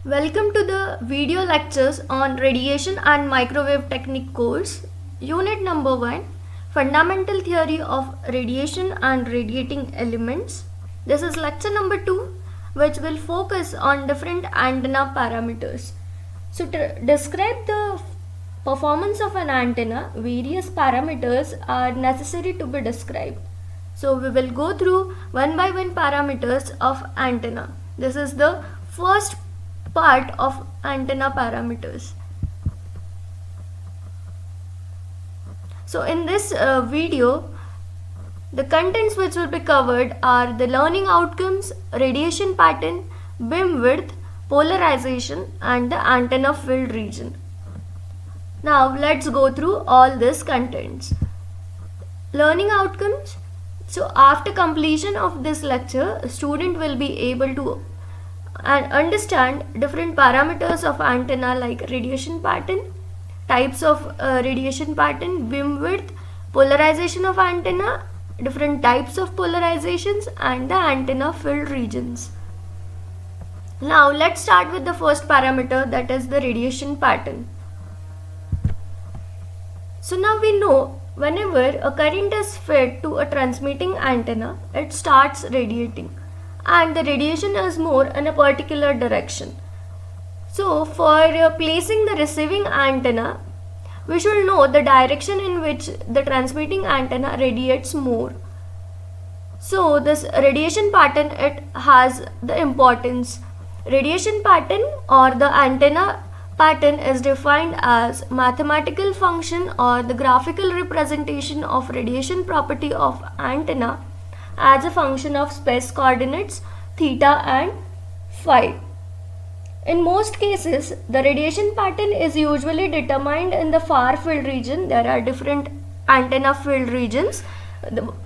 Welcome to the video lectures on Radiation and Microwave Technique course, Unit number 1, Fundamental Theory of Radiation and Radiating Elements. This is lecture number 2, which will focus on different antenna parameters. So to describe the performance of an antenna, various parameters are necessary to be described. So we will go through one by one parameters of antenna. This is the first part of antenna parameters. So in this video, the contents which will be covered are the learning outcomes, radiation pattern, beam width, polarization and the antenna field region. Now let's go through all these contents. Learning outcomes. So after completion of this lecture, a student will be able to understand different parameters of antenna like radiation pattern, types of radiation pattern, beam width, polarization of antenna, different types of polarizations and the antenna field regions. Now let's start with the first parameter, that is the radiation pattern. So now we know whenever a current is fed to a transmitting antenna, it starts radiating and the radiation is more in a particular direction. So for placing the receiving antenna, we should know the direction in which the transmitting antenna radiates more. So this radiation pattern, it has the importance. Radiation pattern or the antenna pattern is defined as mathematical function or the graphical representation of radiation property of antenna as a function of space coordinates theta and phi. In most cases, the radiation pattern is usually determined in the far field region. There are different antenna field regions.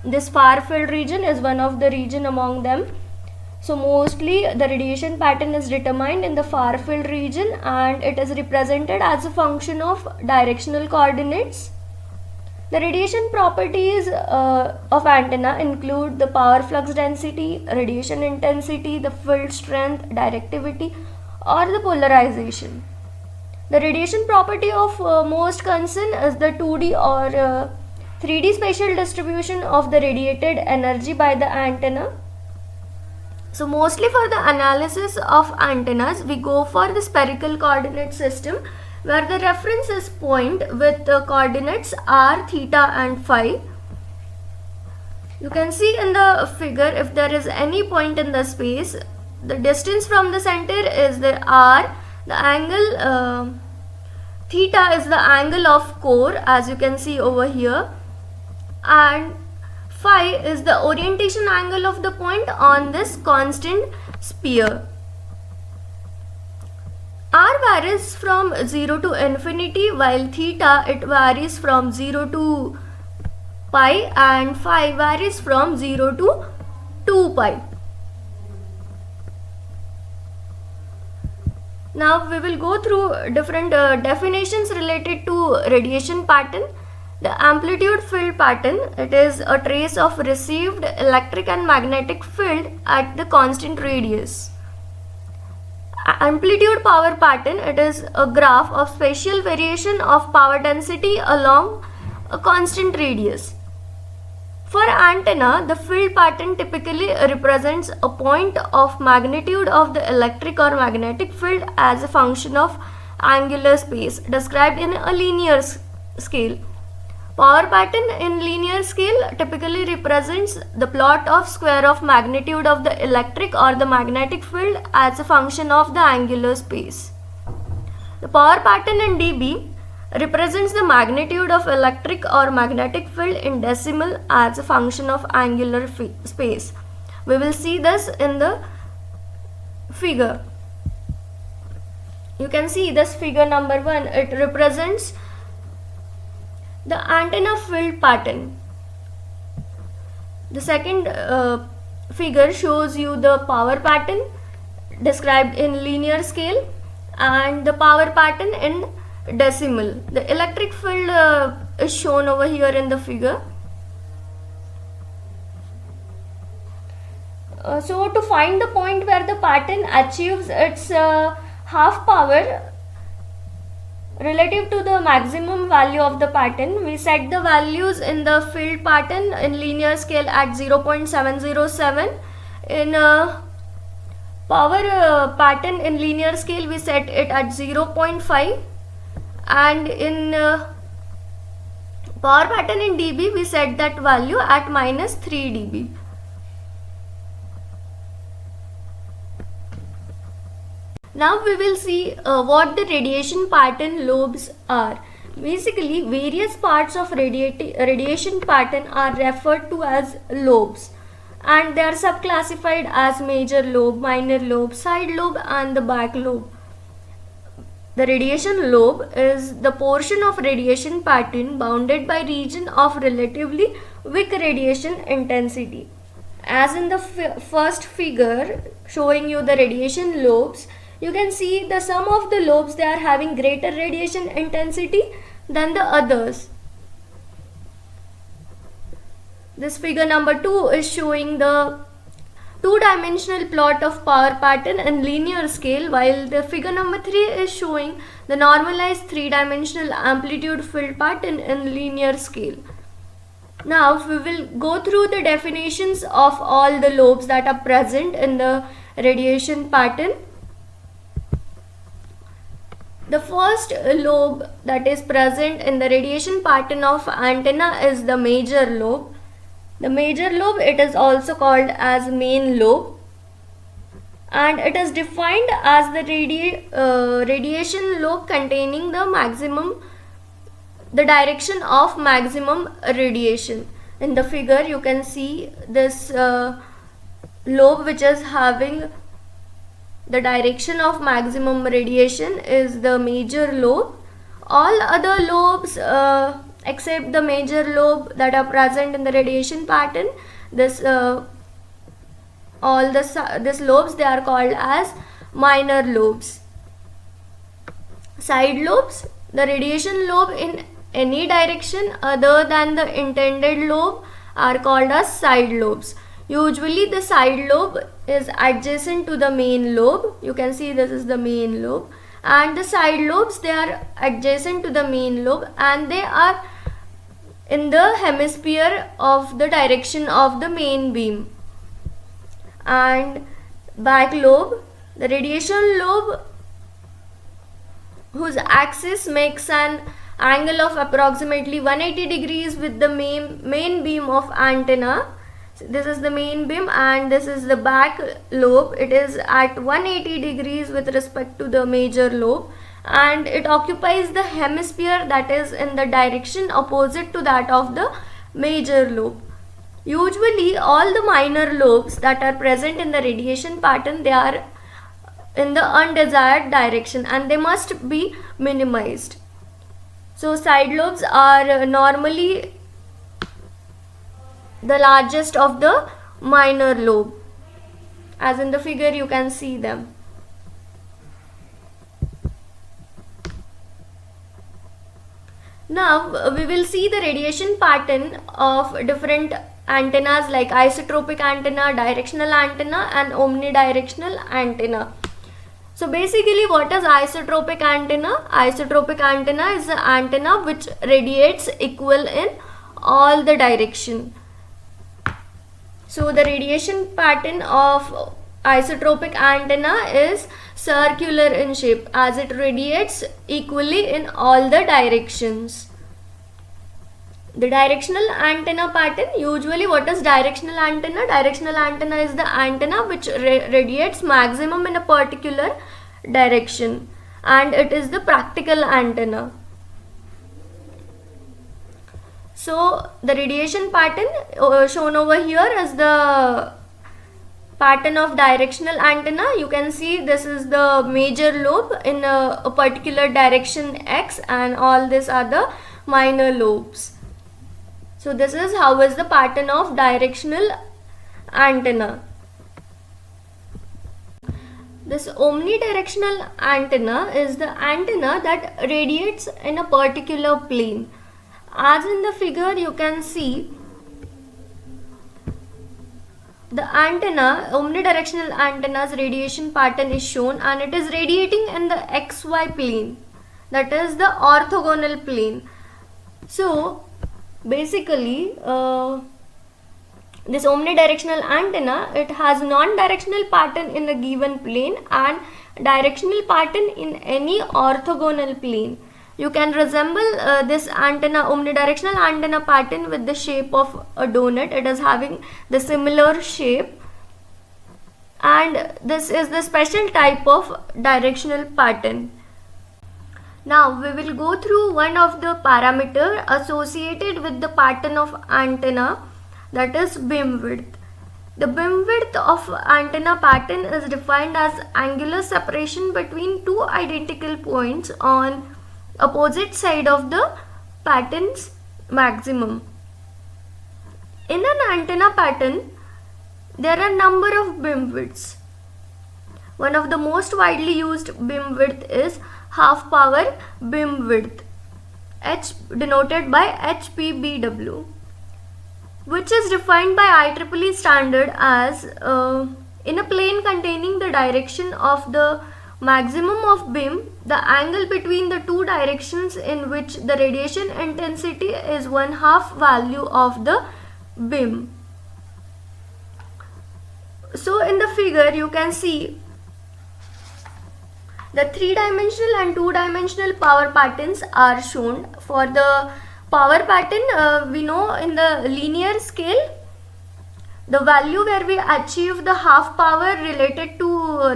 This far field region is one of the region among them. So mostly the radiation pattern is determined in the far field region and it is represented as a function of directional coordinates. The radiation properties of antenna include the power flux density, radiation intensity, the field strength, directivity or the polarization. The radiation property of most concern is the 2D or 3D spatial distribution of the radiated energy by the antenna. So mostly for the analysis of antennas, we go for the spherical coordinate system where the reference is point with the coordinates r, theta and phi. You can see in the figure, if there is any point in the space, the distance from the center is the r, the angle theta is the angle of core as you can see over here, and phi is the orientation angle of the point on this constant sphere. R varies from 0 to infinity while theta it varies from 0 to pi and phi varies from 0 to 2 pi. Now we will go through different definitions related to radiation pattern. The amplitude field pattern, it is a trace of received electric and magnetic field at the constant radius. Amplitude power pattern, it is a graph of spatial variation of power density along a constant radius. For antenna, the field pattern typically represents a point of magnitude of the electric or magnetic field as a function of angular space described in a linear scale. Power pattern in linear scale typically represents the plot of square of magnitude of the electric or the magnetic field as a function of the angular space. The power pattern in dB represents the magnitude of electric or magnetic field in decimal as a function of angular space. We will see this in the figure. You can see this figure number 1. It represents the antenna field pattern. The second figure shows you the power pattern described in linear scale and the power pattern in decimal. The electric field is shown over here in the figure. So to find the point where the pattern achieves its half power relative to the maximum value of the pattern. We set the values in the field pattern in linear scale at 0.707. In power pattern in linear scale we set it at 0.5, and in power pattern in dB we set that value at minus 3 dB. Now we will see what the radiation pattern lobes are. Basically, various parts of radiation pattern are referred to as lobes, and they are subclassified as major lobe, minor lobe, side lobe and the back lobe. The radiation lobe is the portion of radiation pattern bounded by region of relatively weak radiation intensity. As in the first figure showing you the radiation lobes, you can see the some of the lobes, they are having greater radiation intensity than the others. This figure number 2 is showing the two-dimensional plot of power pattern in linear scale, while the figure number 3 is showing the normalized three-dimensional amplitude field pattern in linear scale. Now we will go through the definitions of all the lobes that are present in the radiation pattern. The first lobe that is present in the radiation pattern of antenna is the major lobe. The major lobe, it is also called as main lobe, and it is defined as the radiation lobe containing the direction of maximum radiation. In the figure you can see this lobe which is having the direction of maximum radiation is the major lobe. All other lobes except the major lobe that are present in the radiation pattern, this lobes, they are called as minor lobes. Side lobes, the radiation lobe in any direction other than the intended lobe are called as side lobes. Usually the side lobe is adjacent to the main lobe. You can see this is the main lobe, and the side lobes, they are adjacent to the main lobe and they are in the hemisphere of the direction of the main beam. And back lobe, the radiation lobe whose axis makes an angle of approximately 180 degrees with the main beam of antenna. This is the main beam and this is the back lobe. It is at 180 degrees with respect to the major lobe, and it occupies the hemisphere that is in the direction opposite to that of the major lobe. Usually all the minor lobes that are present in the radiation pattern, they are in the undesired direction and they must be minimized. So side lobes are normally the largest of the minor lobe. As in the figure you can see them. Now we will see the radiation pattern of different antennas like isotropic antenna, directional antenna and omnidirectional antenna. So basically, what is isotropic antenna? Isotropic antenna is the antenna which radiates equal in all the direction. So the radiation pattern of isotropic antenna is circular in shape as it radiates equally in all the directions. The directional antenna pattern, usually what is directional antenna? Directional antenna is the antenna which radiates maximum in a particular direction, and it is the practical antenna. So the radiation pattern shown over here is the pattern of directional antenna. You can see this is the major lobe in a particular direction X and all these are the minor lobes. So this is how is the pattern of directional antenna. This omnidirectional antenna is the antenna that radiates in a particular plane. As in the figure you can see the antenna, omnidirectional antenna's radiation pattern is shown, and it is radiating in the XY plane, that is the orthogonal plane. So basically this omnidirectional antenna, it has non-directional pattern in a given plane and directional pattern in any orthogonal plane. You can resemble this antenna, omnidirectional antenna pattern, with the shape of a donut. It is having the similar shape, and this is the special type of directional pattern. Now we will go through one of the parameter associated with the pattern of antenna, that is beam width. The beam width of antenna pattern is defined as angular separation between two identical points on opposite side of the pattern's maximum. In an antenna pattern, there are number of beam widths. One of the most widely used beam width is half power beam width, denoted by HPBW, which is defined by IEEE standard as in a plane containing the direction of the maximum of beam, the angle between the two directions in which the radiation intensity is 1/2 value of the beam. So in the figure you can see the 3-dimensional and 2-dimensional power patterns are shown. For the power pattern, we know in the linear scale, the value where we achieve the half power related to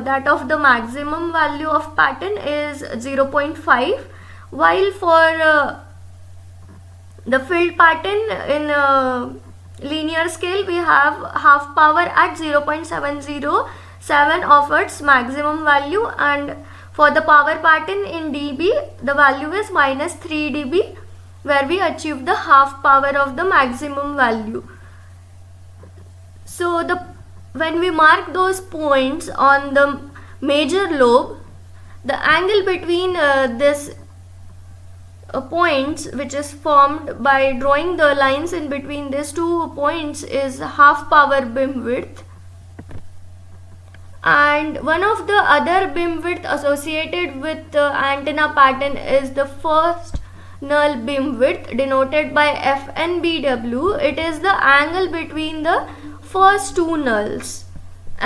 that of the maximum value of pattern is 0.5, while for the field pattern in linear scale, we have half power at 0.707 of its maximum value, and for the power pattern in dB, the value is -3 dB, where we achieve the half power of the maximum value. So when we mark those points on the major lobe, the angle between this points, which is formed by drawing the lines in between these two points, is half power beam width. And one of the other beam width associated with the antenna pattern is the first null beam width, denoted by FNBW. It is the angle between the first two nulls.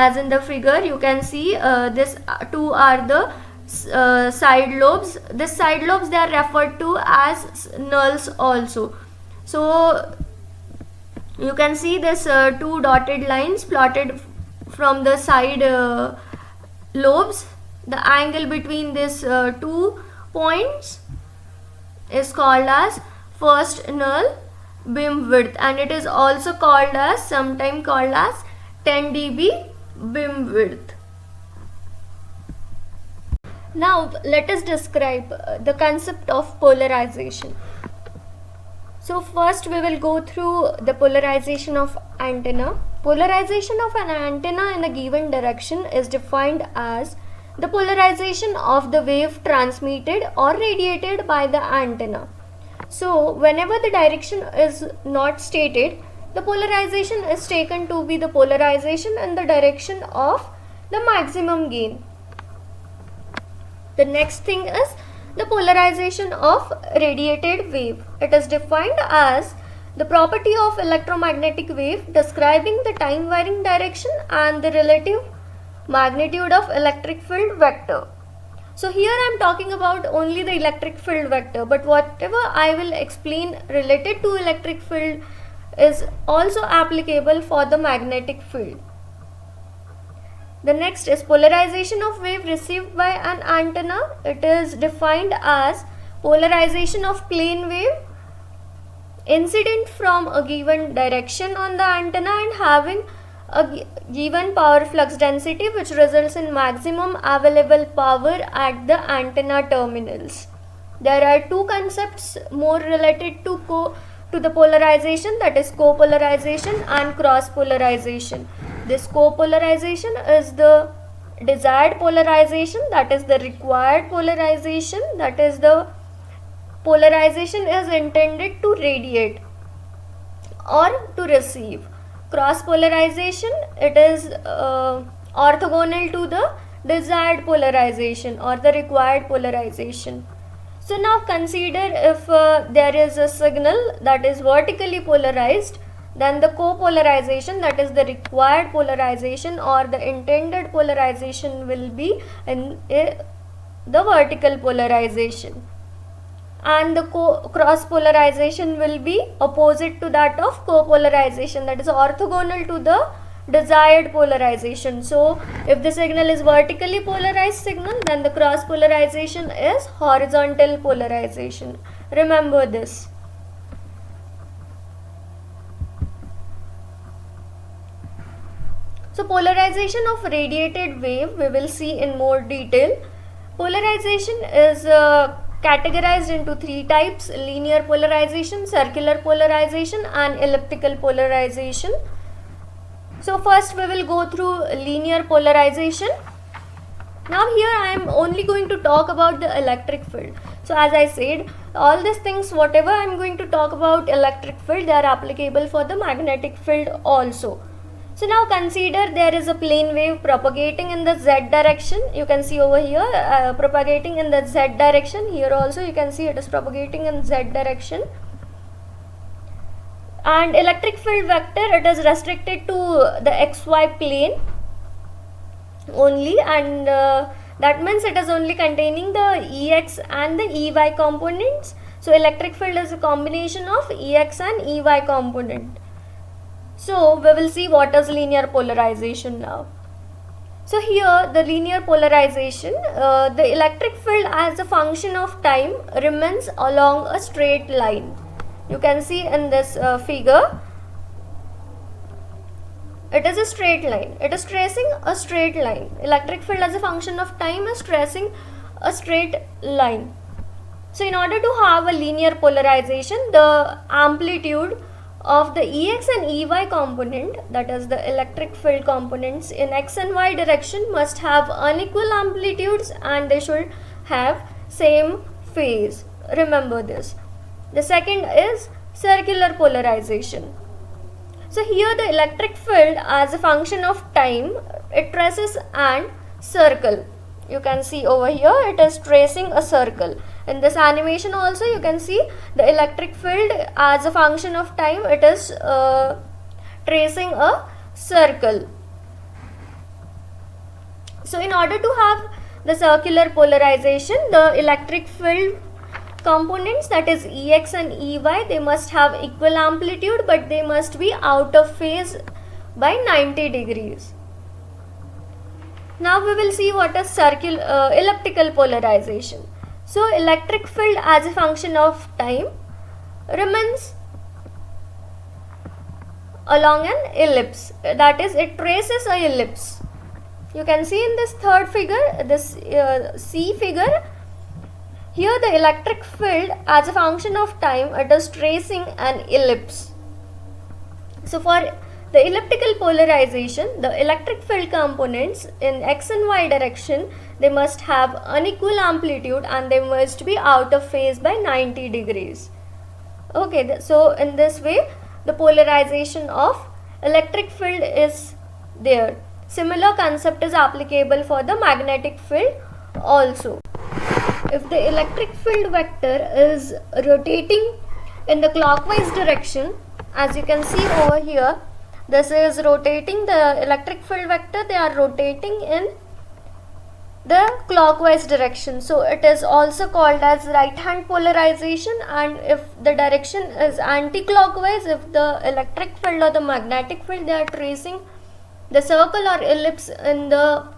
As in the figure you can see, this two are the side lobes. The side lobes, they are referred to as nulls also. So you can see this two dotted lines plotted from the side lobes. The angle between these two points is called as first null beam width, and it is also called as, sometimes called as 10 dB beam width. Now let us describe the concept of polarization. So first we will go through the polarization of antenna. Polarization of an antenna in a given direction is defined as the polarization of the wave transmitted or radiated by the antenna. So whenever the direction is not stated, the polarization is taken to be the polarization in the direction of the maximum gain. The next thing is the polarization of radiated wave. It is defined as the property of electromagnetic wave describing the time varying direction and the relative magnitude of electric field vector. So here I am talking about only the electric field vector, but whatever I will explain related to electric field is also applicable for the magnetic field. The next is polarization of wave received by an antenna. It is defined as polarization of plane wave incident from a given direction on the antenna and having a given power flux density, which results in maximum available power at the antenna terminals. There are two concepts more related to the polarization, that is copolarization and cross polarization. This copolarization is the desired polarization, that is the required polarization, that is the polarization is intended to radiate or to receive. cross polarization, it is orthogonal to the desired polarization or the required polarization. So now consider if there is a signal that is vertically polarized, then the copolarization, that is the required polarization or the intended polarization, will be in the vertical polarization, and the cross polarization will be opposite to that of copolarization, that is orthogonal to the desired polarization. So if the signal is vertically polarized signal, then the cross polarization is horizontal polarization. Remember this. So polarization of radiated wave we will see in more detail. Polarization is categorized into three types: linear polarization, circular polarization, and elliptical polarization. So first we will go through linear polarization. Now here I am only going to talk about the electric field. So as I said, all these things whatever I am going to talk about electric field, they are applicable for the magnetic field also. So now consider there is a plane wave propagating in the z direction. You can see over here propagating in the z direction. Here also you can see it is propagating in z direction. And electric field vector, it is restricted to the xy plane only, and that means it is only containing the Ex and the Ey components. So electric field is a combination of Ex and Ey component. So we will see what is linear polarization now. So here the linear polarization, the electric field as a function of time remains along a straight line. You can see in this figure, it is a straight line. It is tracing a straight line. Electric field as a function of time is tracing a straight line. So in order to have a linear polarization, the amplitude of the Ex and Ey component, that is the electric field components in x and y direction, must have unequal amplitudes and they should have same phase. Remember this. The second is circular polarization. So here the electric field as a function of time, it traces an circle. You can see over here it is tracing a circle. In this animation also you can see the electric field as a function of time, it is tracing a circle. So in order to have the circular polarization, the electric field components, that is Ex and Ey, they must have equal amplitude, but they must be out of phase by 90 degrees. Now we will see what is elliptical polarization. So electric field as a function of time remains along an ellipse, that is it traces a ellipse. You can see in this third figure, this C figure, here the electric field as a function of time, it is tracing an ellipse. So for the elliptical polarization, the electric field components in x and y direction, they must have unequal amplitude and they must be out of phase by 90 degrees. Okay, so in this way the polarization of electric field is there. Similar concept is applicable for the magnetic field also. If the electric field vector is rotating in the clockwise direction, as you can see over here, this is rotating the electric field vector, they are rotating in the clockwise direction. So it is also called as right hand polarization, and if the direction is anti-clockwise, if the electric field or the magnetic field, they are tracing the circle or ellipse in the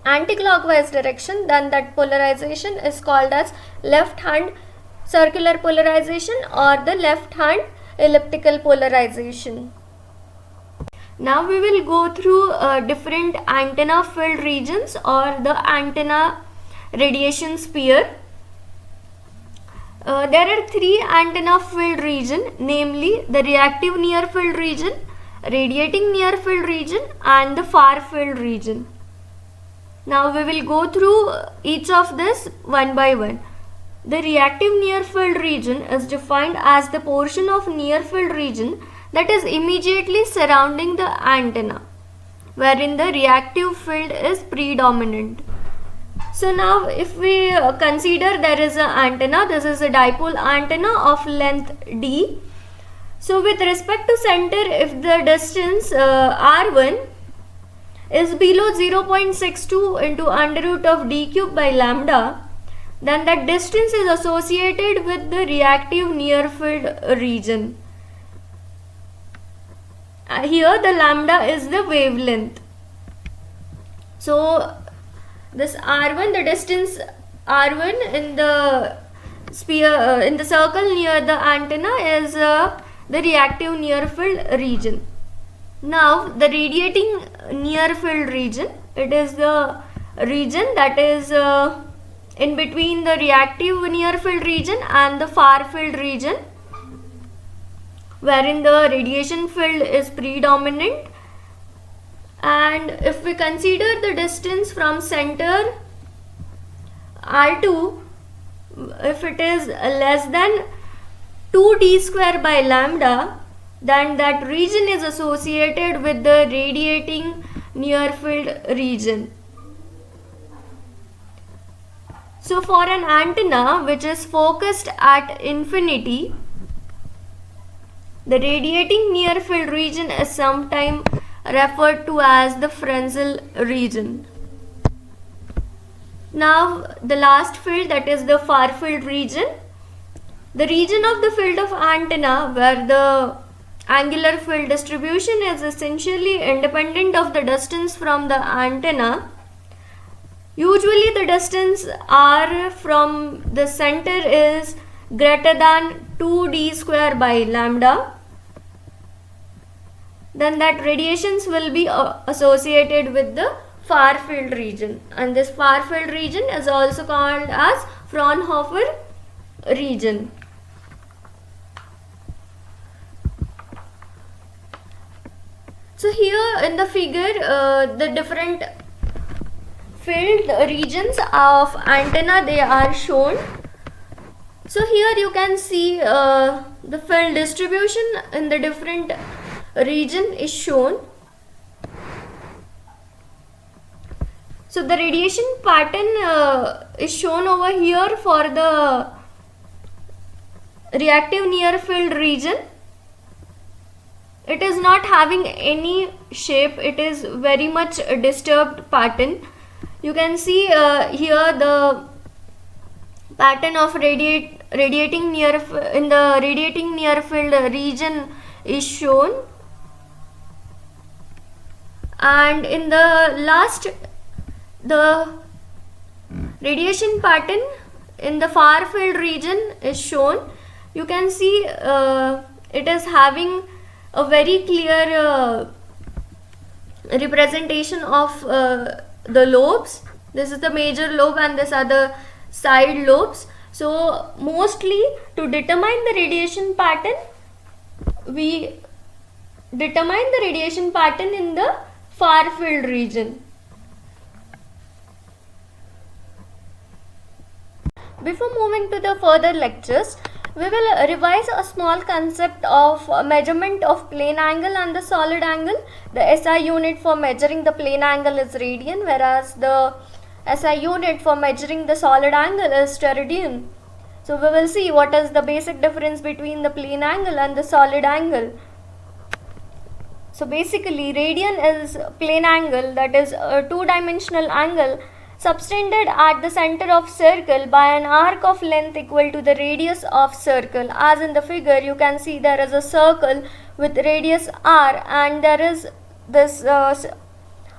anti-clockwise direction, then that polarization is called as left hand circular polarization or the left hand elliptical polarization. Now we will go through different antenna field regions or the antenna radiation sphere. There are three antenna field region, namely the reactive near field region, radiating near field region and the far field region. Now we will go through each of this one by one. The reactive near field region is defined as the portion of near field region that is immediately surrounding the antenna, wherein the reactive field is predominant. So now if we consider there is an antenna, this is a dipole antenna of length d. So with respect to center, if the distance r1 is below 0.62 into under root of d cube by lambda, then that distance is associated with the reactive near field region. Here the lambda is the wavelength. So this r1, the distance r1 in the sphere, in the circle near the antenna is the reactive near field region. Now the radiating near field region, it is the region that is in between the reactive near field region and the far field region, wherein the radiation field is predominant. And if we consider the distance from center r2, if it is less than 2d square by lambda, then that region is associated with the radiating near field region. So for an antenna which is focused at infinity, the radiating near field region is sometimes referred to as the Fresnel region. Now the last field, that is the far field region. The region of the field of antenna where the angular field distribution is essentially independent of the distance from the antenna. Usually the distance r from the center is greater than 2d square by lambda. Then that radiations will be associated with the far field region, and this far field region is also called as Fraunhofer region. So here in the figure, the different field regions of antenna, they are shown. So here you can see the field distribution in the different region is shown. So the radiation pattern is shown over here for the reactive near field region. It is not having any shape, it is very much a disturbed pattern. You can see here the pattern of radiating near in the radiating near field region is shown, and in the last, the radiation pattern in the far field region is shown. You can see it is having a very clear representation of the lobes. This is the major lobe and this are the side lobes. So mostly to determine the radiation pattern, we determine the radiation pattern in the far field region. Before moving to the further lectures, we will revise a small concept of measurement of plane angle and the solid angle. The SI unit for measuring the plane angle is radian, whereas the SI unit for measuring the solid angle is steradian. So we will see what is the basic difference between the plane angle and the solid angle. So basically, radian is plane angle, that is a two-dimensional angle subtended at the center of circle by an arc of length equal to the radius of circle. As in the figure, you can see there is a circle with radius r, and there is this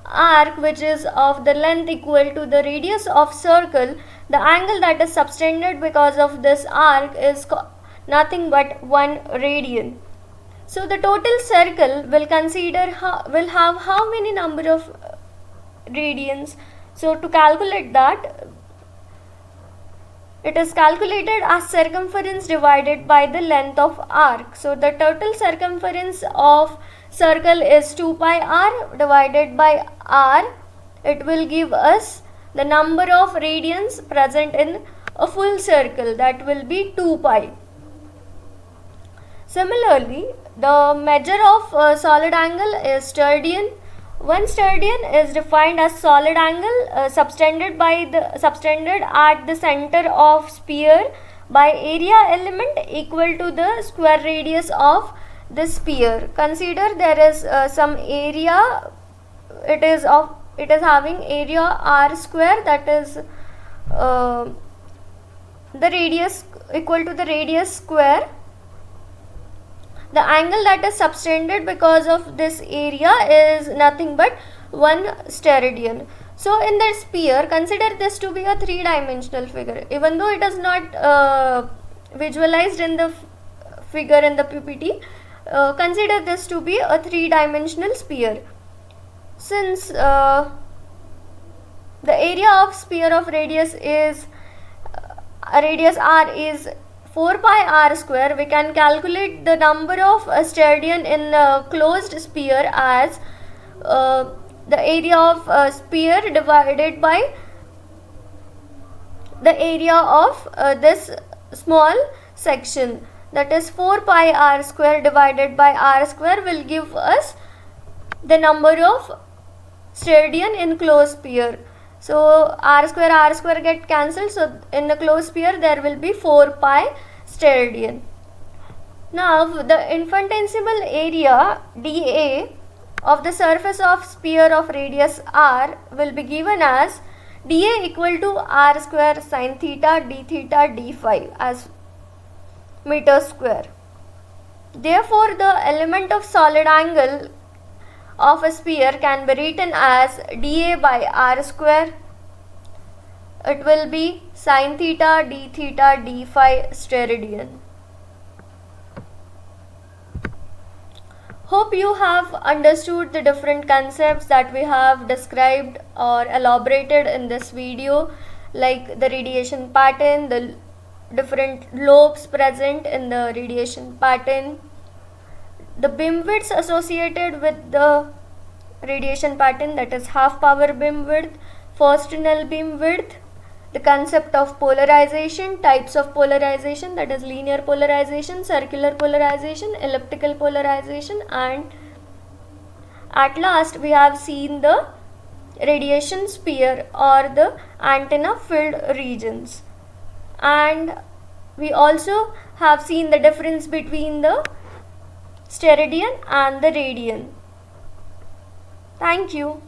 arc which is of the length equal to the radius of circle. The angle that is subtended because of this arc is nothing but 1 radian. So the total circle will will have how many number of radians? So to calculate that, it is calculated as circumference divided by the length of arc. So the total circumference of circle is 2 pi r divided by r. It will give us the number of radians present in a full circle, that will be 2 pi. Similarly, the measure of solid angle is sterdian. One sterdian is defined as solid angle subtended at the center of sphere by area element equal to the square radius of the sphere. Consider there is some area. It is having area r square, that is the radius equal to the radius square. The angle that is subtended because of this area is nothing but 1 steradian. So in the sphere, consider this to be a 3-dimensional figure. Even though it is not visualized in the figure in the PPT, consider this to be a 3-dimensional sphere. Since the area of sphere of radius is radius r is 4 pi r square, we can calculate the number of sterdian in a closed sphere as the area of sphere divided by the area of this small section, that is 4 pi r square divided by r square will give us the number of sterdian in closed sphere. So r square get cancelled, so in the closed sphere there will be 4 pi sterdian. Now the infinitesimal area dA of the surface of sphere of radius r will be given as dA equal to r square sin theta d theta d phi as meter square. Therefore the element of solid angle of a sphere can be written as dA by r square. It will be sin theta d theta d phi steradian. Hope you have understood the different concepts that we have described or elaborated in this video, like the radiation pattern, the different lobes present in the radiation pattern, the beam widths associated with the radiation pattern, that is half power beam width, first null beam width, the concept of polarization, types of polarization, that is linear polarization, circular polarization, elliptical polarization, and at last we have seen the radiation sphere or the antenna filled regions, and we also have seen the difference between the steradian and the radian. Thank you.